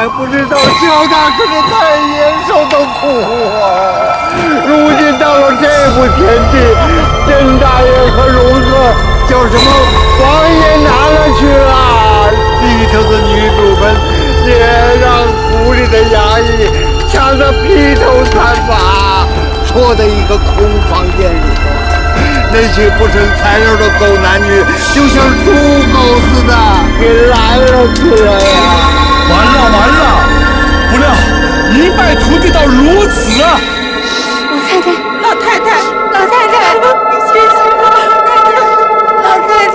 还不知道萧大哥的太爷受的苦啊！如今到了这步田地，甄大爷和荣哥叫什么王爷拿了去了，里头的女主们也让府里的衙役抢得披头散发，戳在一个空房间里头。那些不生材料的狗男女，就像猪狗似的给拦了起来呀！完了！不料一败涂地到如此啊！老太太，你醒醒！老太太，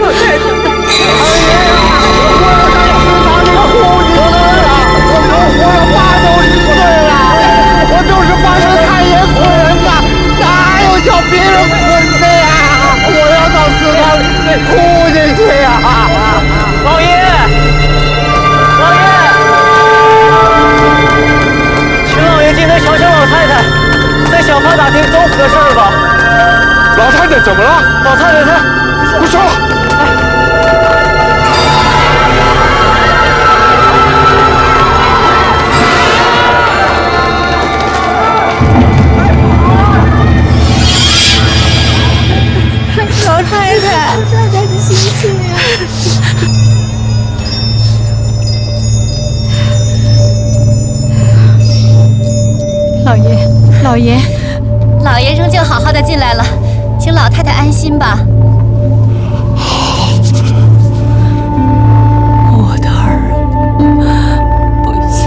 哎呀！我80岁了，我就是帮着太爷苦人的，哪有叫别人捆的呀？我要到祠堂里哭进去呀！老爷，请老爷进来瞧瞧老太太，在小花打听综合事儿吧。老太太怎么了？老太太她不说了。老太太的心情呀！老爷仍旧好好的进来了，请老太太安心吧。我的儿不想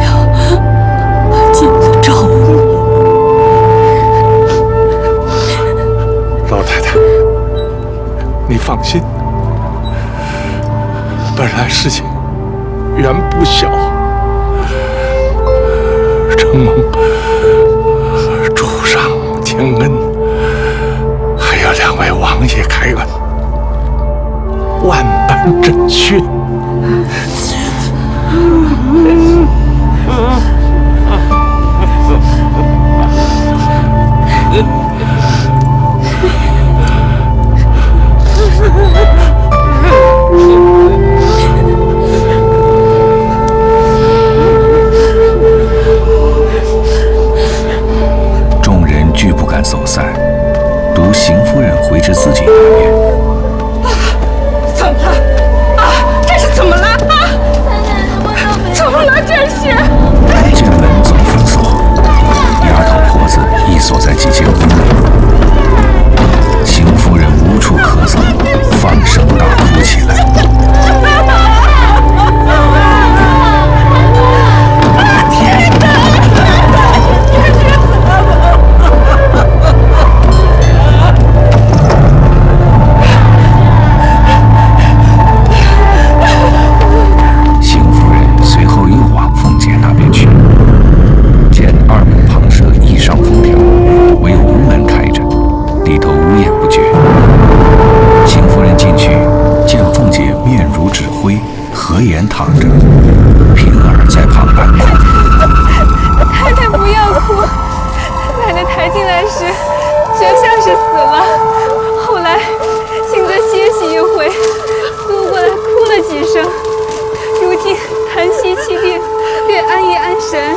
进了赵府。老太太，你放心，本来事情原不小，承蒙主上天恩，还有2位王爷开恩，万般真训。众人俱不敢走散，独邢夫人回至自己那边。怎么了？这是怎么了？怎么了？这是？见门总反锁，丫头婆子亦锁在几间屋内。邢夫人无处可走，放声大哭起来。天哪！邢夫人随后又往凤姐那边去，见2门旁设衣裳封条，唯有屋门开着，里头无言不绝。邢夫人进去，见凤姐面如纸灰，合眼躺着，平儿在旁暗哭。太太不要哭，奶奶抬进来时觉像是死了，后来请得歇息一回，苏过来哭了几声，如今痰息气定，略安一安神，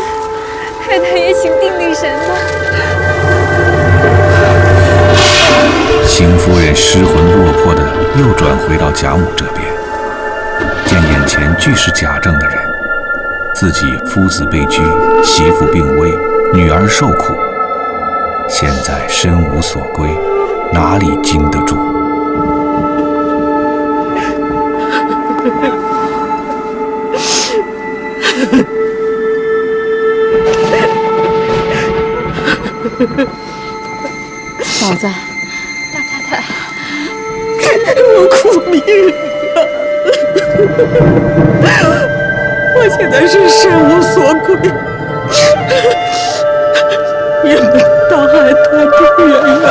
太太也请定定神吧。邢夫人失魂落魄的又转回到贾母这边，见眼前俱是贾政的人，自己夫子被拘，媳妇病危，女儿受苦，现在身无所归，哪里经得住？嫂子，大太太，我苦命啊！我现在是身无所归，也门大还太不远了。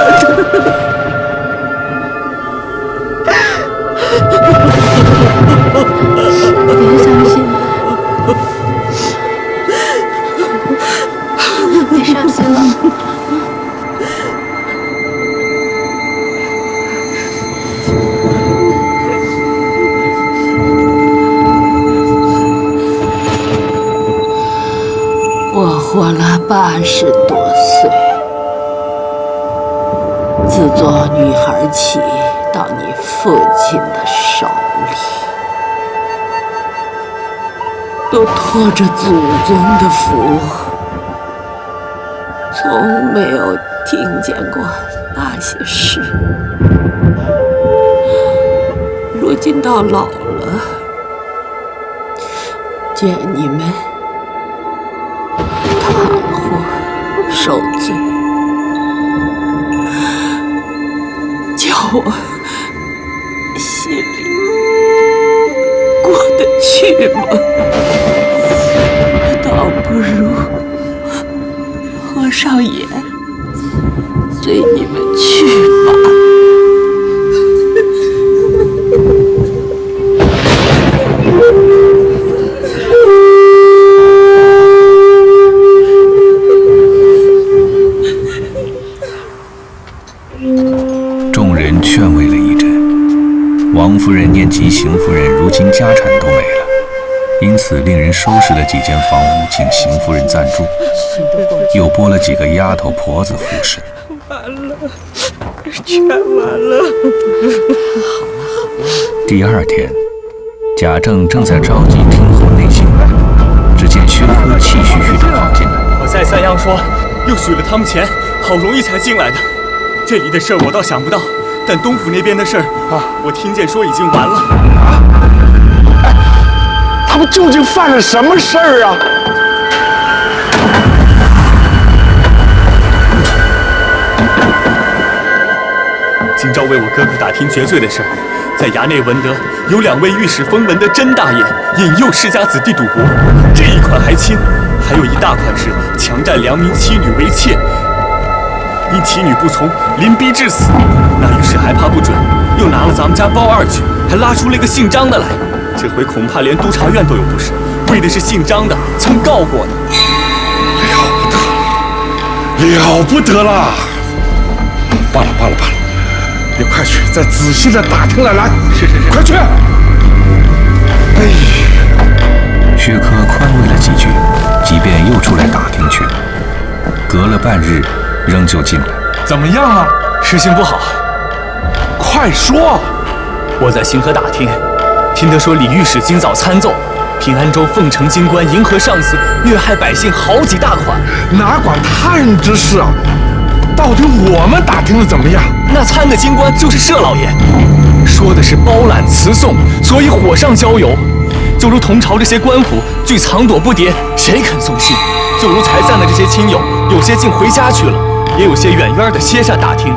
别伤心了，别伤心了。80多岁，自做女孩起到你父亲的手里，都托着祖宗的福，从没有听见过那些事。如今到老了，见你们倘或受罪，叫我心里过得去吗？倒不如合上眼，随你们去吧。众人劝慰了一阵，王夫人念及邢夫人如今家产都没了，因此令人收拾了几间房屋请邢夫人暂住，又拨了几个丫头婆子服侍。完了，全完了。第二天，贾政正在召集听候内信，只见薛科气吁吁地跑进来。我再三样说，又许了他们钱，好容易才进来的。这里的事儿我倒想不到，但东府那边的事儿我听见说已经完了。他们究竟犯了什么事儿啊？今朝为我哥哥打听绝罪的事儿，在衙内闻得有2位御史封文的甄大爷引诱世家子弟赌博，这一款还轻，还有一大款是强占良民妻女为妾，因妻女不从，临逼致死。那御史还怕不准，又拿了咱们家包二去，还拉出了一个姓张的来。这回恐怕连督察院都有不是，为的是姓张的曾告过的。了不得了！罢了，你快去，再仔细的打听来。是，快去！哎，薛科宽慰了几句，即便又出来打听去了。隔了半日，仍旧进来。怎么样啊？事情不好，快说！我在行河打听，听得说李御史今早参奏，平安州凤城京官迎合上司，虐害百姓好几大款。哪管他人之事啊？到底我们打听的怎么样？那参的京官就是舍老爷，说的是包揽辞送，所以火上浇油。就如同朝这些官府俱藏躲不迭，谁肯送信？就如才散的这些亲友，有些竟回家去了，也有些远远的歇下打听。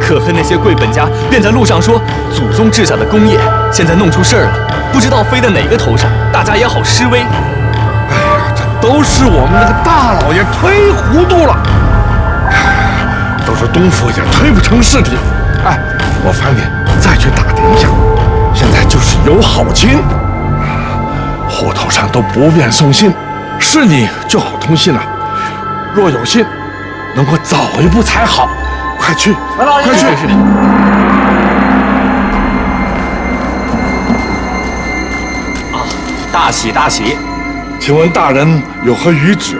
可恨那些贵本家便在路上说，祖宗治下的功业现在弄出事儿了，不知道飞在哪个头上，大家也好施威。哎呀，这都是我们那个大老爷推糊涂了。都是东府也推不成事体。哎，我烦你再去打听一下。现在就是有好亲，户头上都不便送信，是你就好通信了。若有信，能够早一步才好。快去，快去！大喜大喜！请问大人有何谕旨？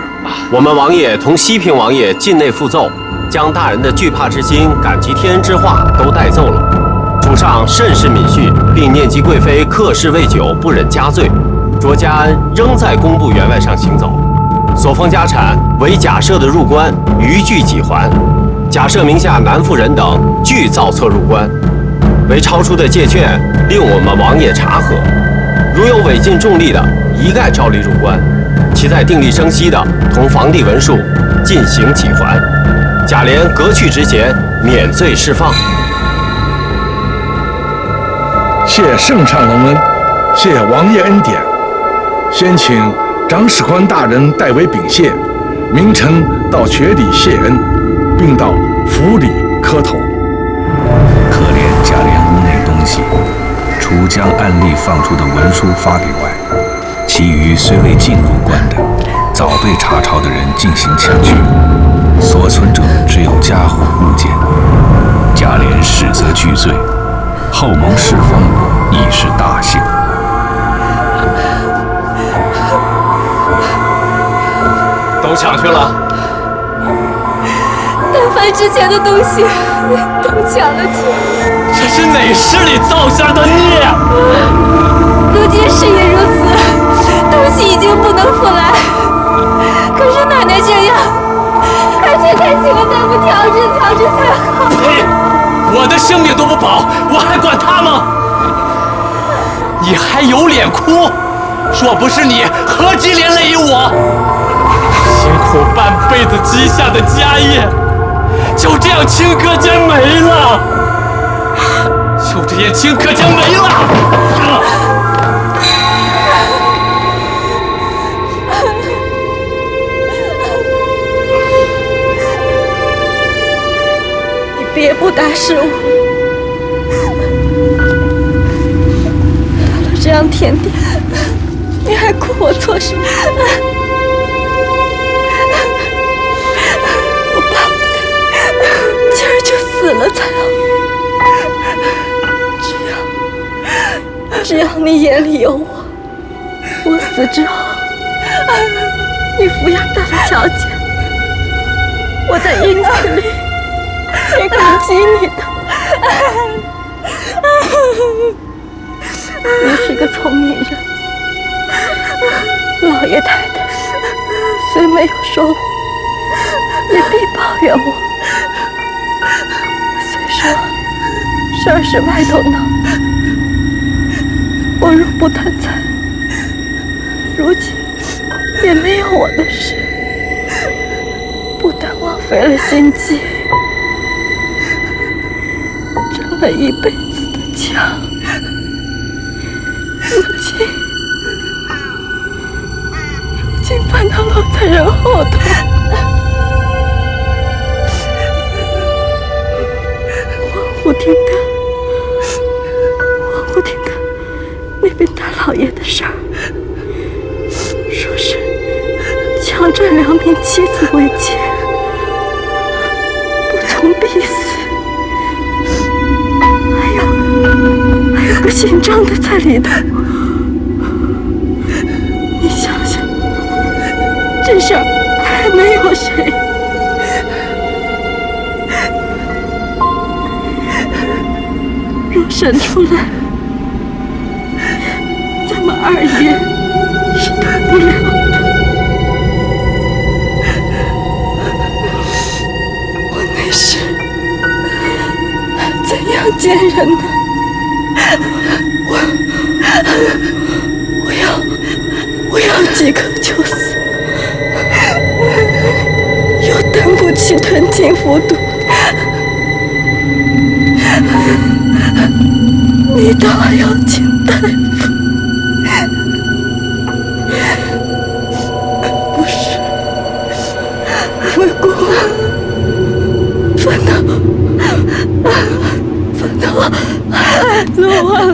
我们王爷同西平王爷境内复奏，将大人的惧怕之心、感激天恩之话都带奏了。主上甚是敏恤，并念及贵妃客事未久，不忍加罪，卓家安仍在工部员外上行走，所封家产为贾赦的入关，余据己还。贾赦名下南妇人等俱造册入关，为超出的借券，令我们王爷查核。如有违禁重利的，一概照例入关；其在订立生息的，同房地文书进行己还。贾琏革去职衔，免罪释放。谢圣上隆恩，谢王爷恩典。先请长史官大人代为禀谢，明臣到阙里谢恩，并到府里磕头。可怜贾琏屋内东西，除将按例放出的文书发给外，其余虽未进入关的，早被查抄的人进行抢去，所存者只有家伙物件。贾琏实则具罪，后蒙释放，亦是大幸。都抢去了。饭之前的东西都抢了去。这是哪世里造下的孽？如今事也如此，东西已经不能复来。可是奶奶这样，快去再请个大夫调治调治才好。呸！我的性命都不保，我还管他吗？你还有脸哭？若不是你，何其连累于我？辛苦半辈子积下的家业，就这样顷刻间没了，就这样顷刻间没了。你别不打视我，到了这样田地，你还哭我做什么？我巴不得今儿就死了才好。只要你眼里有我，我死之后，你抚养大的条件，我在阴子里也感激你的。你是个聪明人，老爷太太虽没有说我，也必抱怨我。虽说事儿是外头闹，我若不贪财，如今也没有我的事，不但枉费了心机，争了一辈子的强，如今反倒落在人后头。皇甫听得那边大老爷的事儿，说是强占2名妻子为妾，不从必死，还有个姓张的在里头。你想想，这事儿还能有谁？若审出来，咱们二爷是躲不了的。我那时怎样见人呢？我要即刻就死，又担不起吞金服毒，你倒还要请大夫。不是，为国反倒落完了。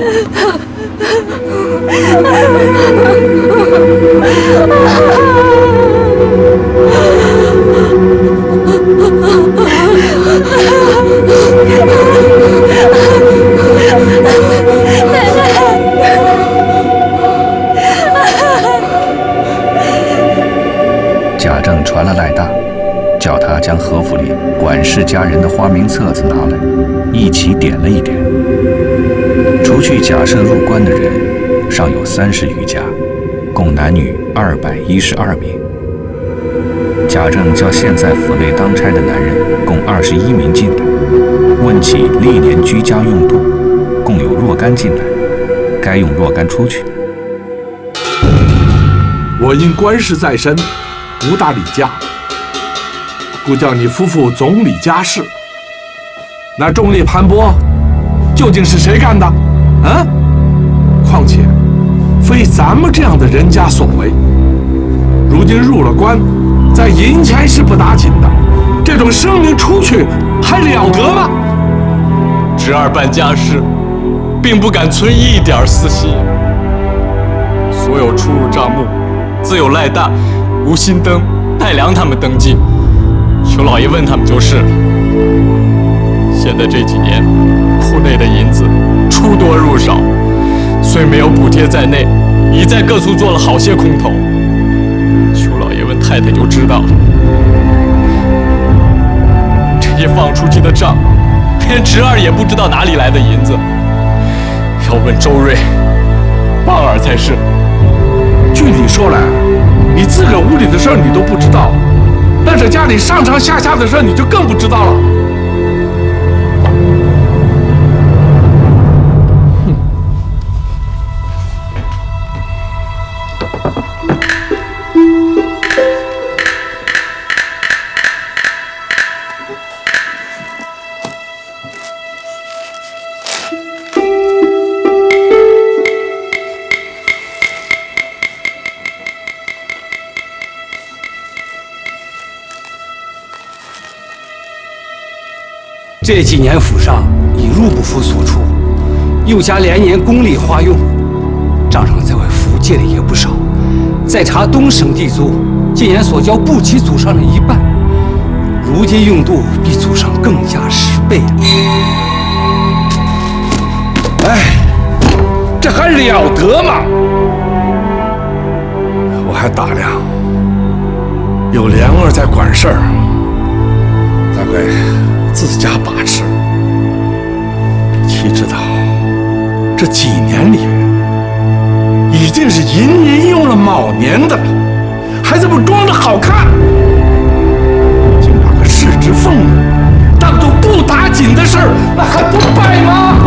贾政传了赖大，叫他将何府里管事家人的花名册子拿来，一起点了一点。除去假设入关的人，尚有30余家，共男女212名。贾政叫现在府内当差的男人共21名进来，问起历年居家用度，共有若干进来，该用若干出去。我因官事在身，无大理家，故叫你夫妇总理家事。那重力盘剥究竟是谁干的？啊？况且非咱们这样的人家所为。如今入了关，在银钱是不打紧的，这种声名出去还了得吗？侄儿办家事，并不敢存一点私心。所有出入账目，自有赖大、吴新登、戴良他们登记，求老爷问他们就是了。现在这几年，铺内的银子出多入少，虽没有补贴在内，已在各处做了好些空头。求老爷问太太就知道了。这些放出去的账，连侄儿也不知道哪里来的银子。要问周瑞、棒儿才是。据你说来，你自个屋里的事儿你都不知道，但是家里上上下下的事儿你就更不知道了。这几年府上已入不敷所出，又加连年公力花用，账上在外府借的也不少。再查东省地租，今年所交不及祖上的一半，如今用度比祖上更加10倍。哎，这还了得吗？我还打量有莲儿在管事儿，大概自家把持。岂知道这几年里已经是寅年用了卯年的了，还这么装着好看，竟把个市值俸当作不打紧的事儿，那还不败吗？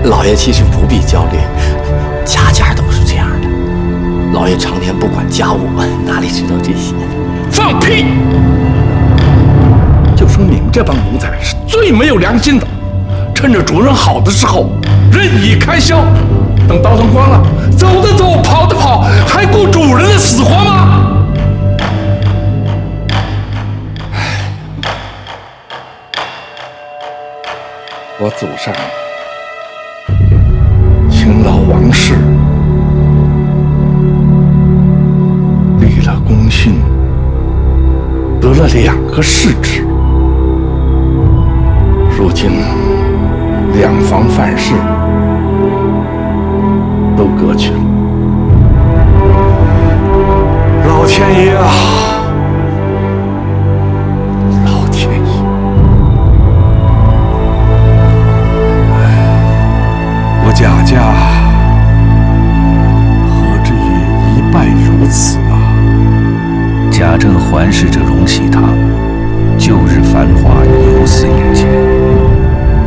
老爷其实不必焦虑，家家都是这样的。老爷常年不管家务，哪里知道这些？放屁！就说你们这帮奴才是最没有良心的，趁着主人好的时候任意开销，等倒腾光了，走的走，跑的跑，还顾主人的死活吗？我祖上勤劳王室，立了功勋，得了2个世职，如今2房范氏都割去了。老天爷啊，老天爷！我贾家何止也一败如此啊！贾政环视着荣禧堂，旧日繁华犹似眼前。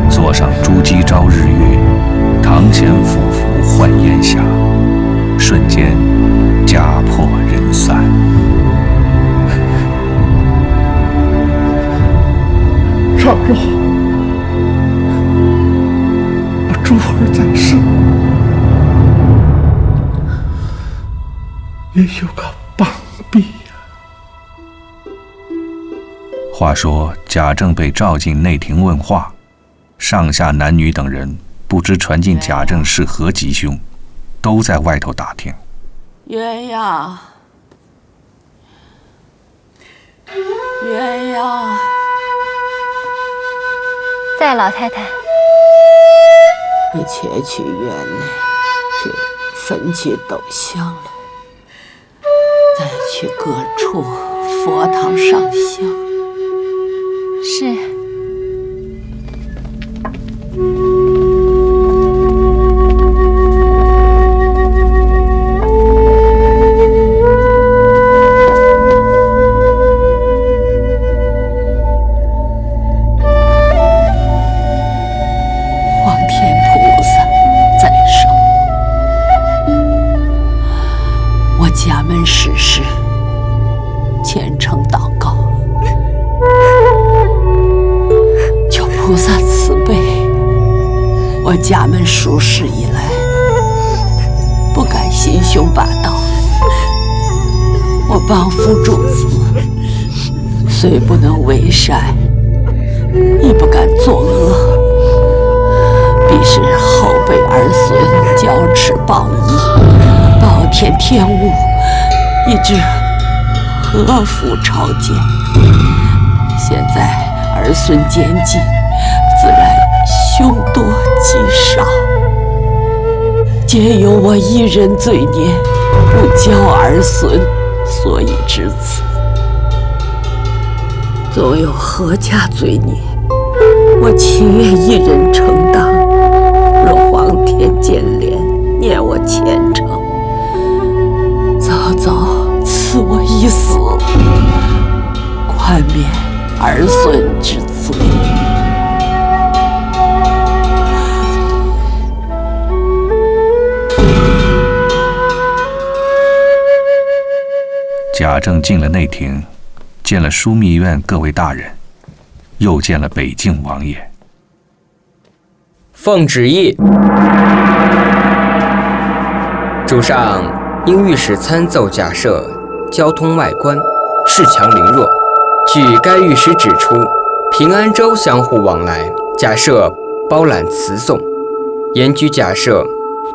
座上朱玑朝日月，堂前俯伏换烟霞，瞬间家破人散。让着我珠儿在世，也有个膀臂呀。话说贾政被召进内廷问话，上下男女等人不知传进贾政是何吉凶，都在外头打听。鸳鸯，鸳鸯，在老太太。你且去院内，去焚去斗香了，再去各处佛堂上香。是。家门数世以来，不敢心胸霸道。我帮扶主子，虽不能为善，亦不敢作恶。必是后辈儿孙交齿报疑，暴殄天物，以致何负朝见。现在儿孙渐进，自然凶多吉少，皆由我一人罪孽，不教儿孙，所以至此。纵有何家罪孽，我情愿一人承担。若皇天见怜，念我虔诚，早早赐我一死，宽免儿孙之罪。贾政进了内廷，见了枢密院各位大人，又见了北静王爷。奉旨意，主上因御史参奏假设交通外关恃强凌弱，据该御史指出，平安州相互往来，假设包揽辞送，严居假设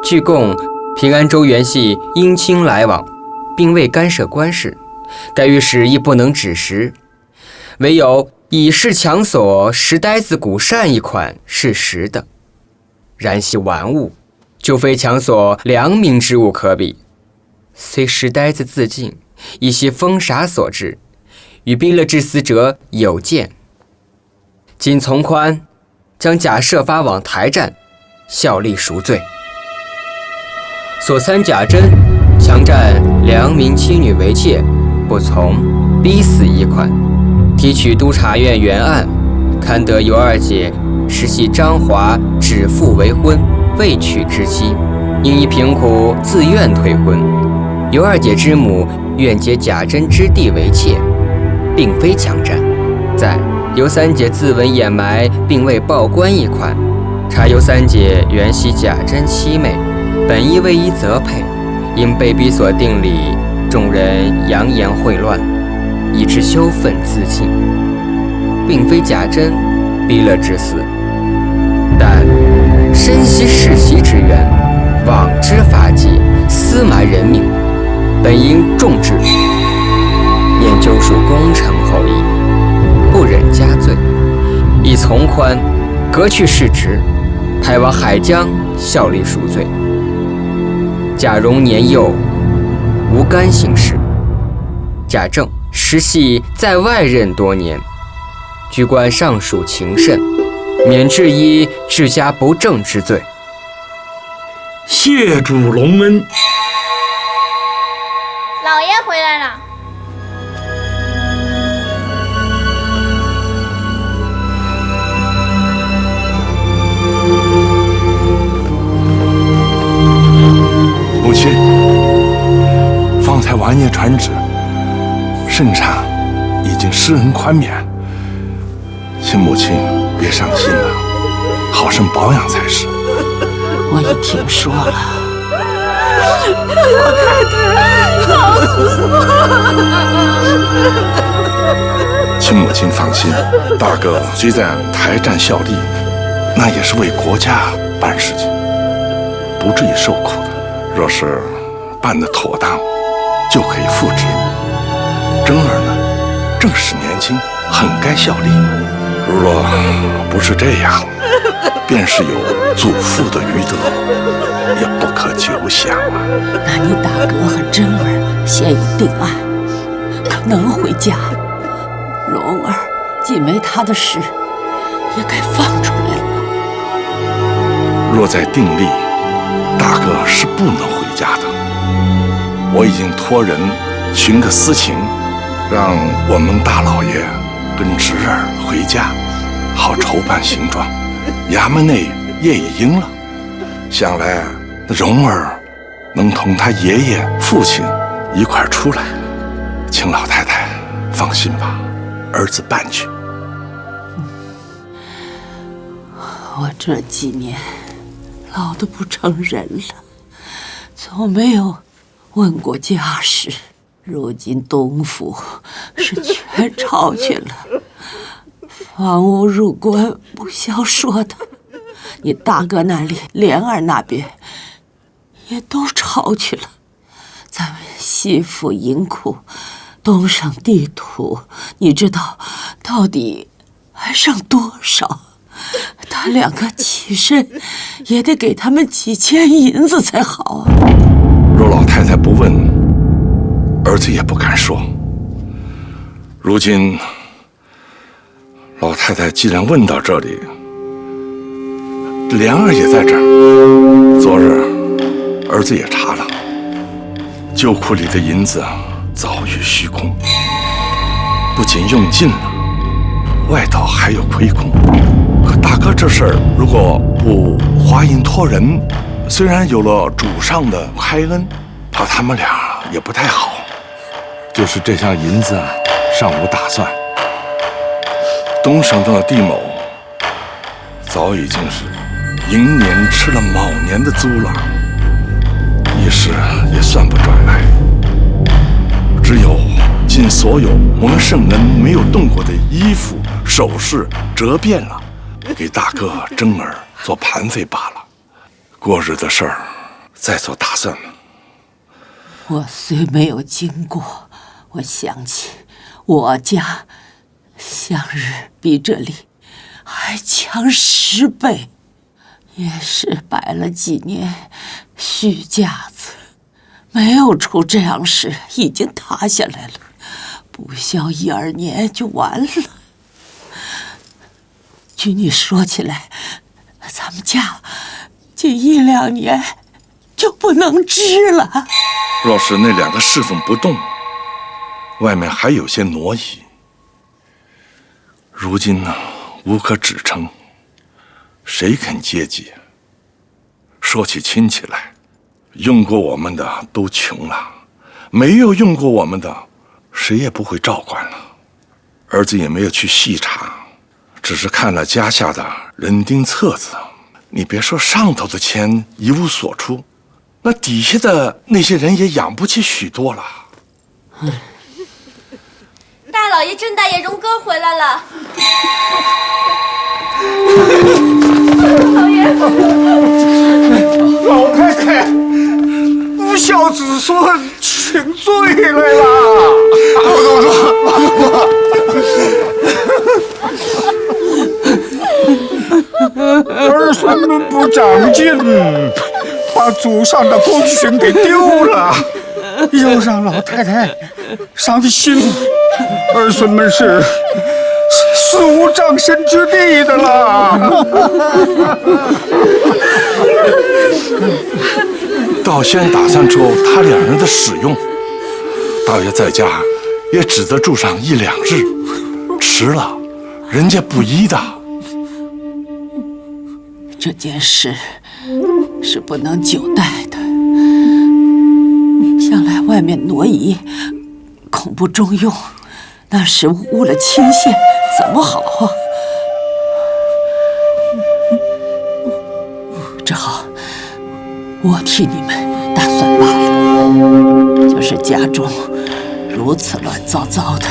据供平安州原系姻亲来往，并未干涉官事，该御史亦不能指实，唯有以示强所石呆子古扇一款是实的，然系玩物，就非强所良民之物可比。虽石呆子自尽，以系疯傻所致，与逼勒致死者有见。今从宽将假设发往台站，效力赎罪。所参贾珍强占良民妻女为妾，不从，逼死一款，提取督察院原案，堪得尤二姐实系张华指腹为婚，未娶之妻，因一贫苦自愿退婚。尤二姐之母愿结贾珍之弟为妾，并非强占。在尤三姐自刎掩埋，并未报官一款，查尤三姐原系贾珍妻妹，本意未依责配，因被逼所定理，众人扬言秽乱，以致羞愤自尽，并非贾珍逼勒致死，但深悉世袭之冤，枉之法纪，私埋人命，本应重治，念究属功臣后裔，不忍加罪，以从宽革去世职，派往海疆效力赎罪。贾蓉年幼，无干行事。贾政实系在外任多年，居官尚属情甚，免治一治家不正之罪。谢主隆恩。老爷回来了。母亲，方才王爷传旨，圣上已经施恩宽免，请母亲别伤心了，好生保养才是。我已听说了。老太太，好死！请母亲放心，大哥虽在台站效力，那也是为国家办事情，不至于受苦的。若是办得妥当，就可以复职。征儿呢，正是年轻，很该效力。如若不是这样，便是有祖父的余德，也不可久享啊。那你大哥和珍儿现已定案，可能回家。龙儿既没他的事，也该放出来了。若在定力，大哥是不能回家的。我已经托人寻个私情，让我们大老爷跟侄儿回家，好筹办行状。衙门内业已应了，想来蓉儿能同他爷爷父亲一块儿出来，请老太太放心吧，儿子办去。我这几年老得不成人了，从没有问过家事。如今东府是全抄去了，房屋入关不消说的，你大哥那里、莲儿那边也都抄去了。咱们西府银库、东省地图，你知道到底还剩多少？他两个起身也得给他们几千银子才好啊！若老太太不问，儿子也不敢说。如今老太太既然问到这里，莲儿也在这儿。昨日儿子也查了，旧库里的银子早已虚空，不仅用尽了，外头还有亏空。可大哥这事儿如果不华银托人，虽然有了主上的开恩，怕他们俩也不太好。就是这项银子尚无打算。东省的地某早已经是寅年吃了卯年的租了，一时也算不转来。只有尽所有蒙圣人没有动过的衣服首饰折变了，给大哥争儿做盘费罢了。过日的事儿再做打算。我虽没有经过，我想起我家向日比这里还强10倍，也是摆了几年虚架子，没有出这样事，已经塌下来了，不消1、2年就完了。据你说起来，咱们家这1、2年就不能支了。若是那2个侍奉不动，外面还有些挪移。如今呢，无可指称，谁肯接济？说起亲戚来，用过我们的都穷了，没有用过我们的，谁也不会照管了。儿子也没有去细查，只是看了家下的人丁册子。你别说上头的钱一无所出，那底下的那些人也养不起许多了。大老爷、郑大爷、荣哥回来了。老爷，老太太，不孝子孙请罪来了。儿孙们不长进，把祖上的功勋给丢了，又让老太太伤心。儿孙们是死无葬身之地的啦。道先打算出他2人的使用，道爷在家也只得住上1、2日，迟了人家不依的。这件事是不能久待的，想来外面挪移恐不中用，那时误了亲线怎么好啊？只好我替你们打算罢了。就是家中如此乱糟糟的，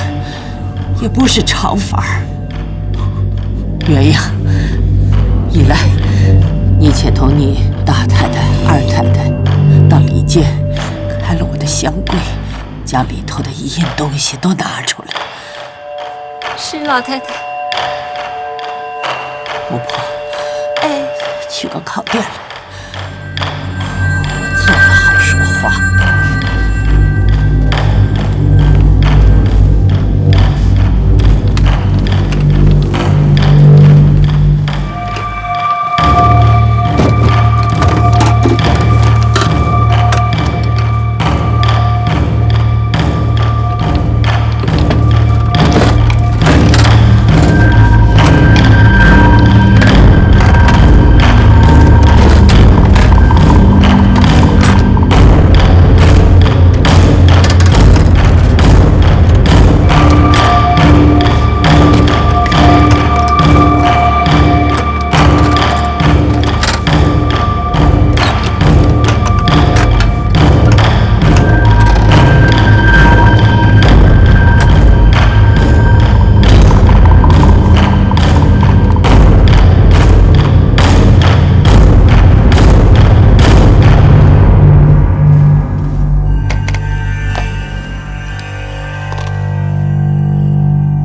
也不是常法儿。鸳鸯，你来，你且同你大太太、二太太到里间开了我的箱柜，将里头的一应东西都拿出来。是老太太。巫婆，哎，去个靠垫来，坐了好说话。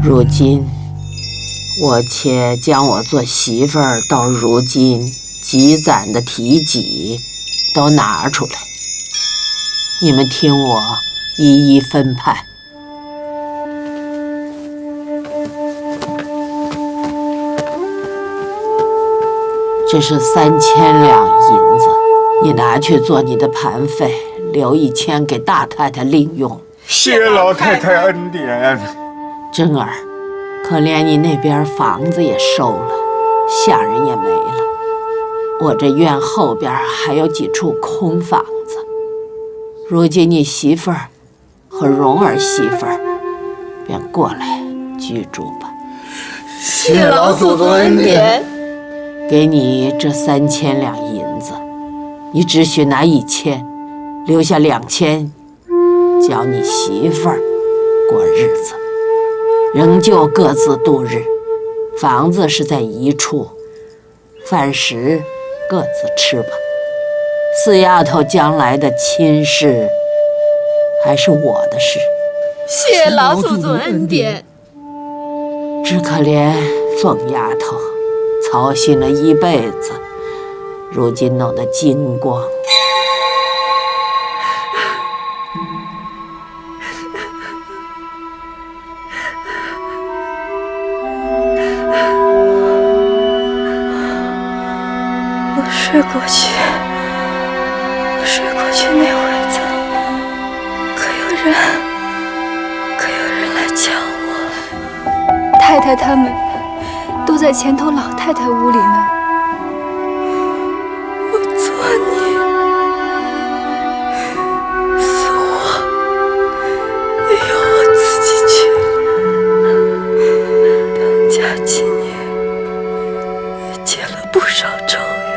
如今，我且将我做媳妇儿到如今积攒的体己都拿出来，你们听我一一分派。这是3000两银子，你拿去做你的盘费，留1000给大太太另用。谢老太太恩典。珍儿，可怜你那边房子也收了，下人也没了，我这院后边还有几处空房子。如今你媳妇儿和蓉儿媳妇儿便过来居住吧。谢老祖宗恩典。给你这3000两银子，你只许拿1000，留下2000，教你媳妇儿过日子，仍旧各自度日。房子是在一处，饭食各自吃吧。四丫头将来的亲事，还是我的事。谢老祖宗恩典。只可怜凤丫头，操心了一辈子，如今弄得精光。我睡过去那会子，可有人来叫我。太太他们都在前头老太太屋里呢。我做你，死活也要我自己去了。当家几年，也结了不少仇怨，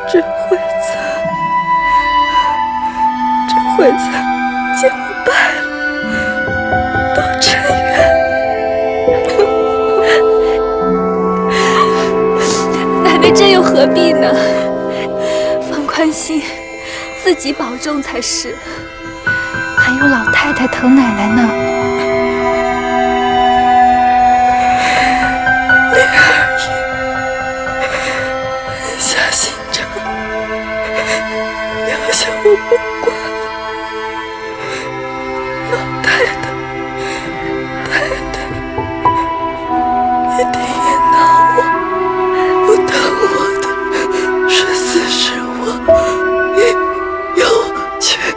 这会子见我败了，都沉冤。奶奶这又何必呢？放宽心，自己保重才是。还有老太太疼奶奶呢。莲儿也下心肠，留下我不管。老太太一定也恼我，不疼我的，是死是活，也要去了。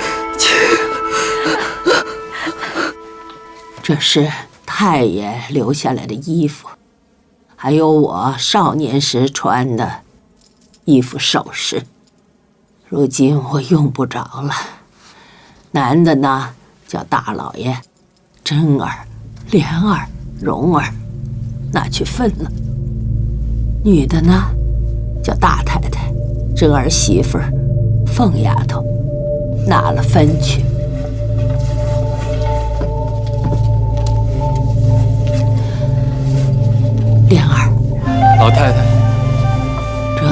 这是太爷留下来的衣服，还有我少年时穿的衣服首饰，如今我用不着了。男的呢，叫大老爷、珍儿、莲儿、蓉儿，拿去分了；女的呢，叫大太太、珍儿媳妇儿、凤丫头，拿了分去。莲儿，老太太，这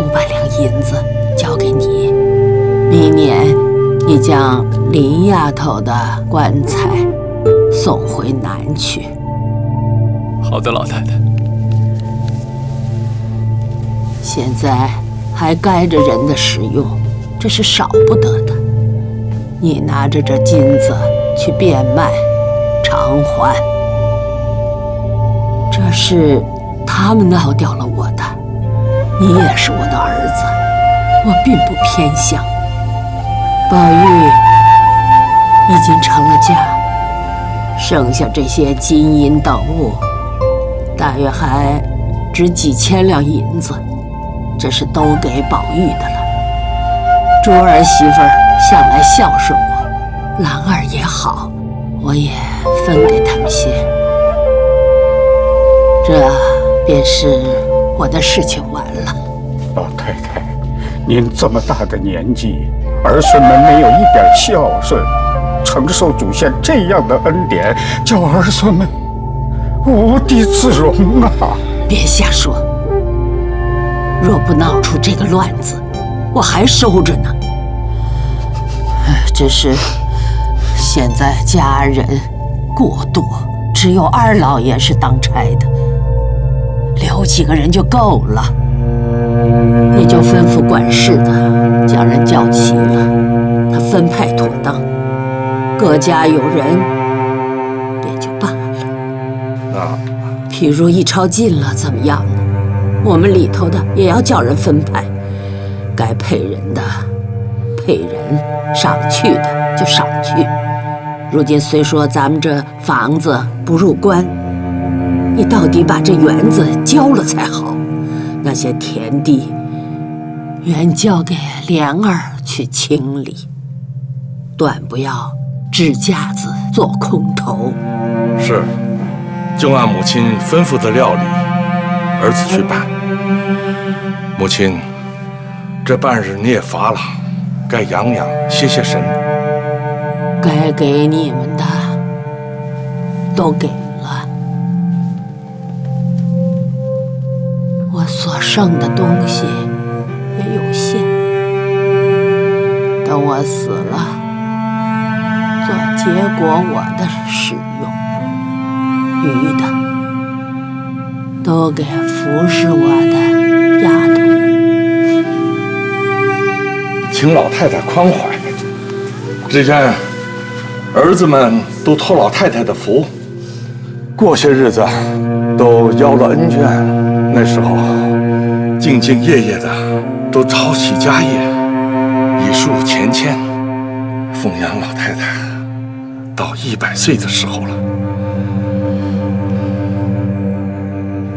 500两银子交给你，明年你将林丫头的棺材送回南去。好的，老太太。现在还该着人的使用，这是少不得的。你拿着这金子去变卖偿还。这是他们闹掉了我的，你也是我的儿子，我并不偏向。宝玉已经成了家，剩下这些金银等物，大约还值几千两银子，这是都给宝玉的了。珠儿媳妇儿向来孝顺我，兰儿也好，我也分给他们些。这便是我的事情完了。老太太，您这么大的年纪，儿孙们没有一点孝顺，承受祖先这样的恩典，叫儿孙们无地自容啊！别瞎说，若不闹出这个乱子，我还收着呢。只是现在家人过多，只有二老爷是当差的，留几个人就够了。你就吩咐管事的，将人叫齐了，他分派妥当，各家有人也就罢了。譬如一抄近了怎么样呢？我们里头的也要叫人分派，该配人的配人，上去的就上去。如今虽说咱们这房子不入关，你到底把这园子交了才好。那些田地原交给莲儿去清理，断不要支架子做空头。是，就按母亲吩咐的料理，儿子去办。母亲，这半日你也乏了，该养养歇歇神。该给你们的都给了，我所剩的东西也有限，等我死了，做结果我的使用，余的都给服侍我的丫头。请老太太宽怀，只愿儿子们都托老太太的福，过些日子都邀了恩眷，那时候兢兢业业的都抄起家业，以树钱谦，奉养老太太到100岁的时候了。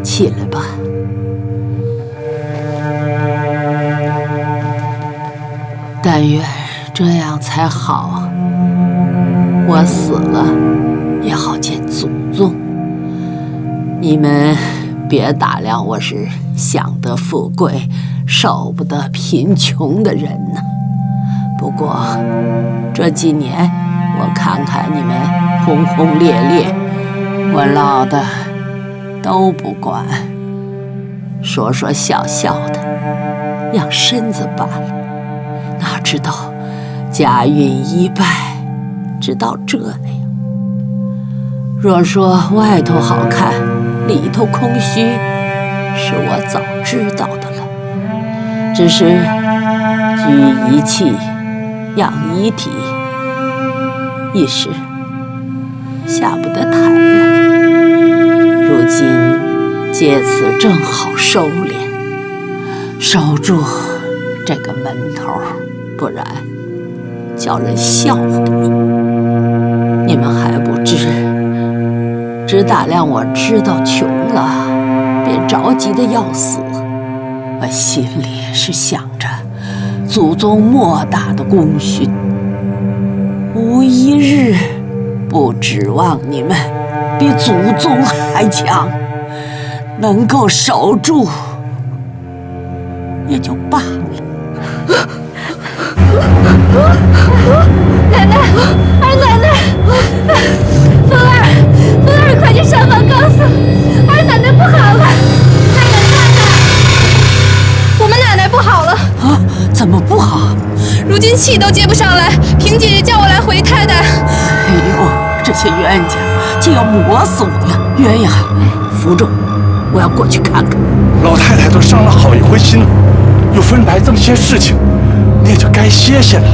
起来吧。但愿这样才好，我死了也好见祖宗。你们别打量我是享得富贵受不得贫穷的人呢。不过这几年我看看你们轰轰烈烈，我落的都不管，说说笑笑的养身子罢了。哪知道家运一败，直到这样。若说外头好看，里头空虚，是我早知道的了。只是居一气，养一体，一时下不得台了。如今借此正好收敛，守住这个门头，不然叫人笑话你。你们还不知，只打量我知道穷了，便着急的要死。我心里是想着祖宗莫大的功勋，无一日不指望你们比祖宗还强，能够守住也就罢了。奶奶，二奶奶，凤儿，快去上房告诉二奶奶不好了！奶奶看看，我们奶奶不好了！啊，怎么不好？如今气都接不上来，平姐姐叫我来回太太。哎呦，这些冤家就要磨死我了！鸳鸯，扶住，我要过去看看。老太太都伤了好一回心了，又分来这么些事情，你也就该歇歇了。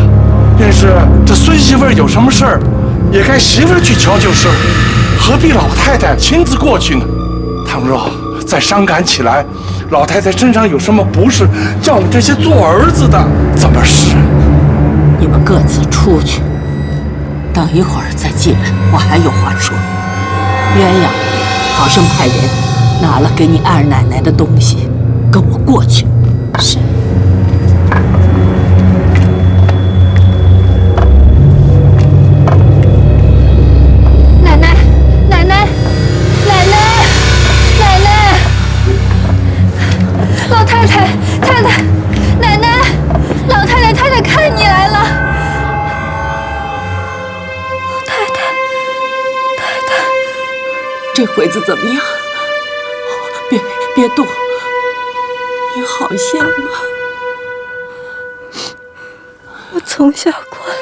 要是这孙媳妇有什么事儿，也该媳妇去瞧就是，何必老太太亲自过去呢？倘若再伤感起来，老太太身上有什么不是，叫我们这些做儿子的怎么是？你们各自出去，等一会儿再进来，我还有话说。鸳鸯，好生派人拿了给你二奶奶的东西，跟我过去。是。这会子怎么样？别动，你好些了吗？我从小过来，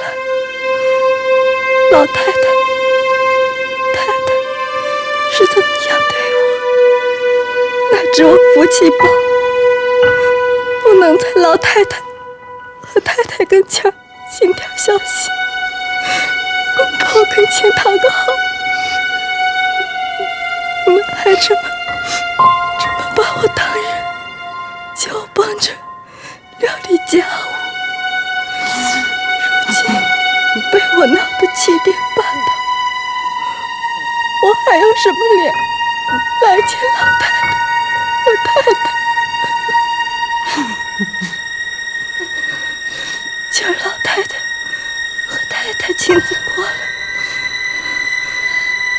老太太是这么样对我，乃知我福气薄，不能在老太太和太太跟前信条消息，公婆跟前讨个好。你们还这么把我当人，叫我帮着料理家务。如今被我闹得七颠八倒，我还有什么脸来见老太太和太太？今儿老太太和太太亲自过来，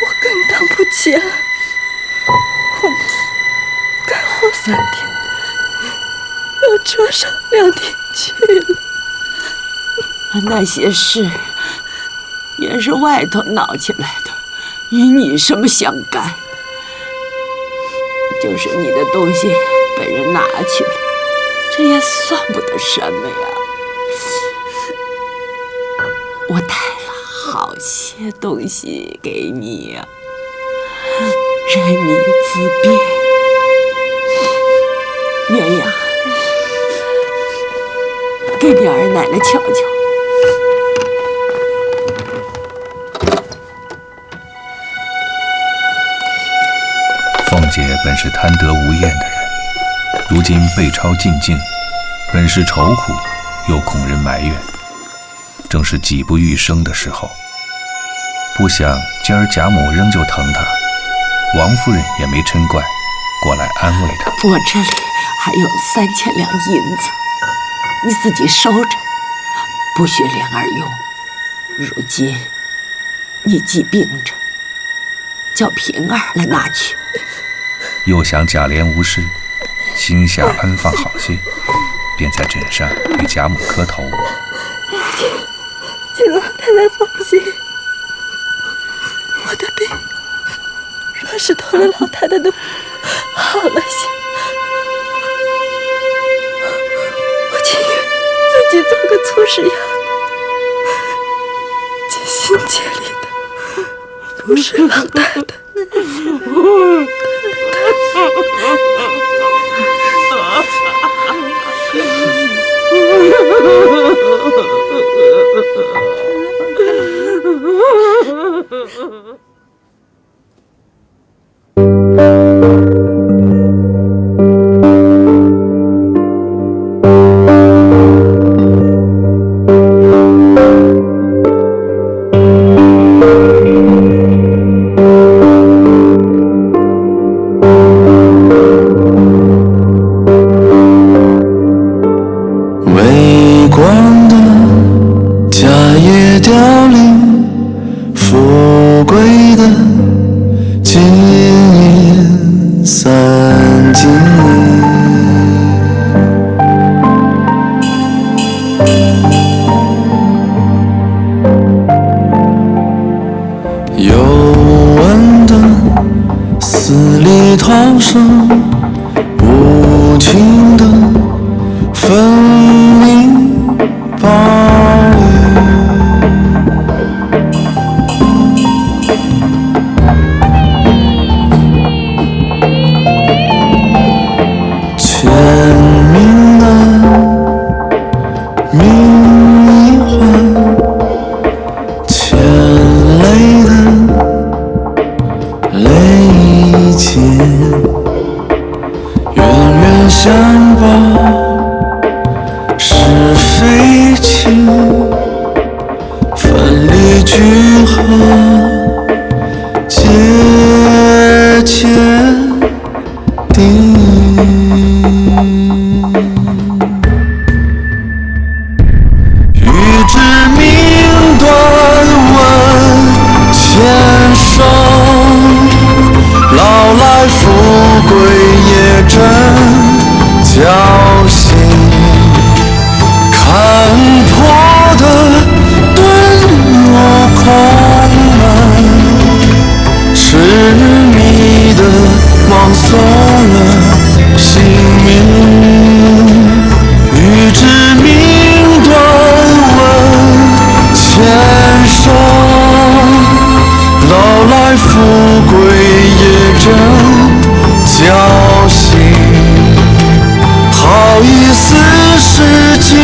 我更当不起了，恐怕该活3天，要折上2天去了。那些事也是外头闹起来的，与你什么相干？就是你的东西被人拿去了，这也算不得什么呀。我带了好些东西给你呀，任你自便。鸳鸯，给你二奶奶瞧瞧。凤姐本是贪得无厌的人，如今被抄进京，本是愁苦，又恐人埋怨，正是己不欲生的时候。不想今儿贾母仍旧疼她，王夫人也没嗔怪，过来安慰她。我这里还有3000两银子，你自己收着，不许莲儿用。如今你既病着，叫平儿来拿去。又想贾琏无事，心下安放好些，便在枕上与贾母磕头。请老太太放心，我的病若是托了老太太的福，好了些，我情愿自己做个粗使丫头，尽心竭力的服侍老太太。好意思是情